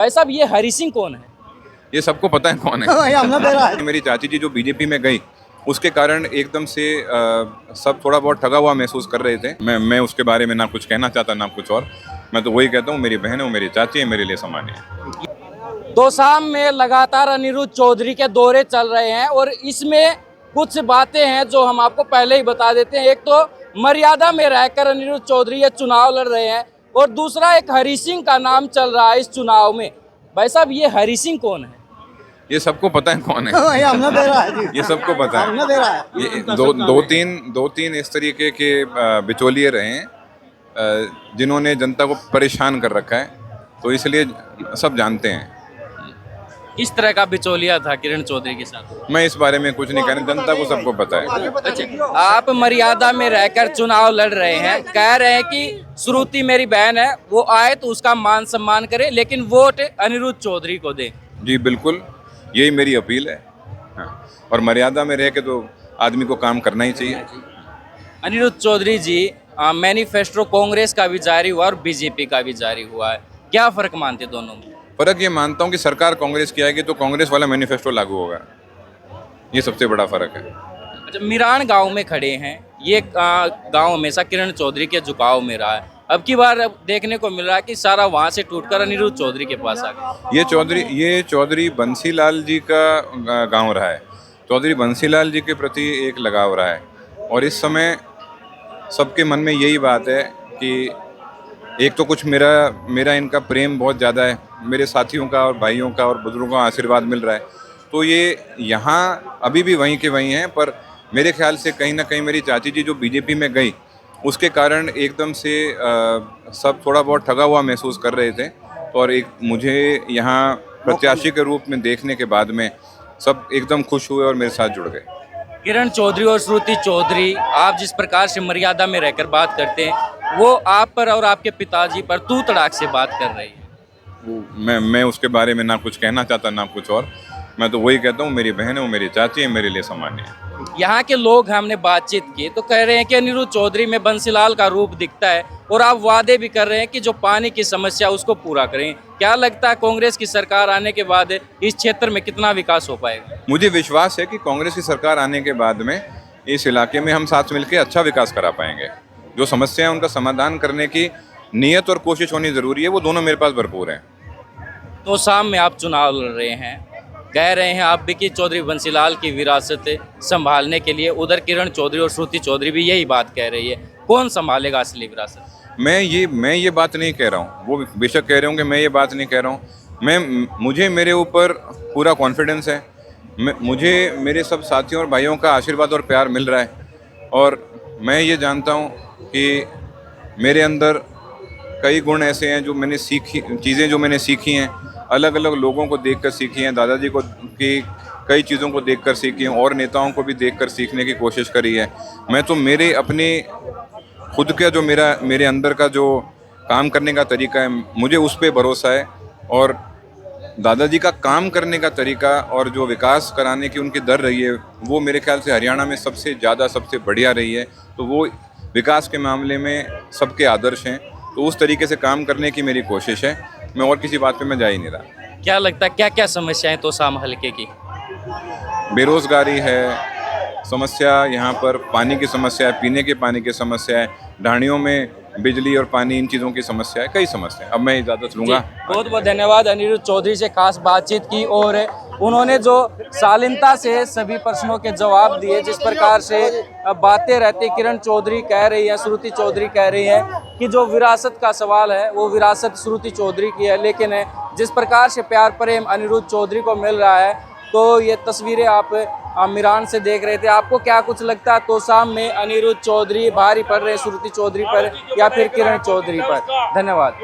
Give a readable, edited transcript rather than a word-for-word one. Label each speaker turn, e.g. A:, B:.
A: भाई साहब, ये हरी सिंह कौन है?
B: ये सबको पता है कौन है। मेरी चाची जी जो बीजेपी में गई उसके कारण एकदम से सब थोड़ा बहुत ठगा हुआ महसूस कर रहे थे। मैं उसके बारे में ना कुछ कहना चाहता ना कुछ और। मैं तो वही कहता हूँ, मेरी बहन है, वो मेरी चाची है, मेरे लिए सामान्य है।
A: तोशाम में लगातार अनिरुद्ध चौधरी के दौरे चल रहे हैं और इसमें कुछ बातें हैं जो हम आपको पहले ही बता देते हैं। एक तो मर्यादा में रहकर अनिरुद्ध चौधरी ये चुनाव लड़ रहे हैं और दूसरा एक हरी सिंह का नाम चल रहा है इस चुनाव में। भाई साहब, ये हरी सिंह कौन है?
B: ये सबको पता है कौन है। ये सबको पता है। ये दो तीन इस तरीके के बिचौलिए रहे हैं जिन्होंने जनता को परेशान कर रखा है, तो इसलिए सब जानते हैं।
A: किस तरह का बिचौलिया था किरण चौधरी के साथ?
B: मैं इस बारे में कुछ नहीं कहना, जनता को सबको पता है।
A: अच्छा, आप मर्यादा में रहकर चुनाव लड़ रहे हैं, कह रहे हैं कि श्रुति मेरी बहन है, वो आए तो उसका मान सम्मान करे, लेकिन वोट अनिरुद्ध चौधरी को दे।
B: जी बिल्कुल, यही मेरी अपील है। हाँ, और मर्यादा में रह के तो आदमी को काम करना ही चाहिए।
A: अनिरुद्ध चौधरी जी, मैनिफेस्टो कांग्रेस का भी जारी हुआ और बीजेपी का भी जारी हुआ है, क्या फर्क मानते दोनों में?
B: फर्क ये मानता हूँ कि सरकार कांग्रेस की आएगी तो कांग्रेस वाला मैनिफेस्टो लागू होगा, ये सबसे बड़ा फर्क है।
A: अच्छा, मिरान गांव में खड़े हैं, ये गांव हमेशा किरण चौधरी के झुकाव में रहा है, अब की बार देखने को मिल रहा है कि सारा वहां से टूटकर अनिरुद्ध चौधरी के पास आ गया।
B: ये चौधरी बंसीलाल जी का गांव रहा है। चौधरी बंसीलाल जी के प्रति एक लगाव रहा है और इस समय सबके मन में यही बात है कि एक तो कुछ मेरा इनका प्रेम बहुत ज़्यादा है, मेरे साथियों का और भाइयों का और बुजुर्गों का आशीर्वाद मिल रहा है, तो ये यहाँ अभी भी वहीं के वहीं हैं। पर मेरे ख्याल से कहीं ना कहीं मेरी चाची जी जो बीजेपी में गई उसके कारण एकदम से सब थोड़ा बहुत ठगा हुआ महसूस कर रहे थे, और एक मुझे यहाँ प्रत्याशी के रूप में देखने के बाद में सब एकदम खुश हुए और मेरे साथ जुड़ गए।
A: किरण चौधरी और श्रुति चौधरी, आप जिस प्रकार से मर्यादा में रहकर बात करते हैं, वो आप पर और आपके पिताजी पर तू तड़ाक से बात कर रही है।
B: मैं उसके बारे में ना कुछ कहना चाहता ना कुछ और। मैं तो वही कहता हूँ, मेरी बहन है, वो मेरी चाची है, मेरे लिए सामान्य है।
A: यहाँ के लोग हमने बातचीत की तो कह रहे हैं कि अनिरुद्ध चौधरी में बंसीलाल का रूप दिखता है और आप वादे भी कर रहे हैं कि जो पानी की समस्या उसको पूरा करें। क्या लगता है कांग्रेस की सरकार आने के बाद इस क्षेत्र में कितना विकास हो पाएगा?
B: मुझे विश्वास है कि कांग्रेस की सरकार आने के बाद में इस इलाके में हम साथ मिलकर अच्छा विकास करा पाएंगे। जो समस्या है उनका समाधान करने की नीयत और कोशिश होनी ज़रूरी है, वो दोनों मेरे पास भरपूर हैं।
A: तो शाम में आप चुनाव लड़ रहे हैं, कह रहे हैं आप भी कि चौधरी बंसीलाल की विरासत संभालने के लिए, उधर किरण चौधरी और श्रुति चौधरी भी यही बात कह रही है, कौन संभालेगा असली विरासत? मैं
B: ये बात नहीं कह रहा हूँ, वो बेशक कह रहे होंगे, मैं ये बात नहीं कह रहा हूँ। मुझे मेरे ऊपर पूरा कॉन्फिडेंस है, मुझे मेरे सब साथियों और भाइयों का आशीर्वाद और प्यार मिल रहा है, और मैं ये जानता हूँ कि मेरे अंदर कई गुण ऐसे हैं जो मैंने सीखी हैं, अलग अलग लोगों को देखकर सीखी हैं, दादाजी को की कई चीज़ों को देखकर सीखी हैं, और नेताओं को भी देखकर सीखने की कोशिश करी है। मैं तो मेरे अपने खुद का जो मेरे अंदर का जो काम करने का तरीका है, मुझे उस पर भरोसा है, और दादाजी का काम करने का तरीका और जो विकास कराने की उनकी दर रही है, वो मेरे ख्याल से हरियाणा में सबसे ज़्यादा सबसे बढ़िया रही है। तो वो विकास के मामले में सबके आदर्श हैं, तो उस तरीके से काम करने की मेरी कोशिश है। मैं और किसी बात पे मैं जा ही नहीं रहा।
A: क्या लगता है क्या क्या समस्याएं तो शाम हल्के की?
B: बेरोजगारी है समस्या, यहाँ पर पानी की समस्या है, पीने के पानी की समस्या है, ढाणियों में बिजली और पानी, इन चीज़ों की समस्या है, कई समस्या है। अब मैं इजाज़त लूँगा।
A: बहुत बहुत धन्यवाद। अनिरुद्ध चौधरी से खास बातचीत की और उन्होंने जो शालीनता से सभी प्रश्नों के जवाब दिए, जिस प्रकार से बातें रहती, किरण चौधरी कह रही है, श्रुति चौधरी कह रही है कि जो विरासत का सवाल है वो विरासत श्रुति चौधरी की है, लेकिन जिस प्रकार से प्यार प्रेम अनिरुद्ध चौधरी को मिल रहा है, तो ये तस्वीरें आप मिरान से देख रहे थे। आपको क्या कुछ लगता है, तो शाम में अनिरुद्ध चौधरी भारी पड़ रहे श्रुति चौधरी पर या फिर किरण चौधरी पर? धन्यवाद।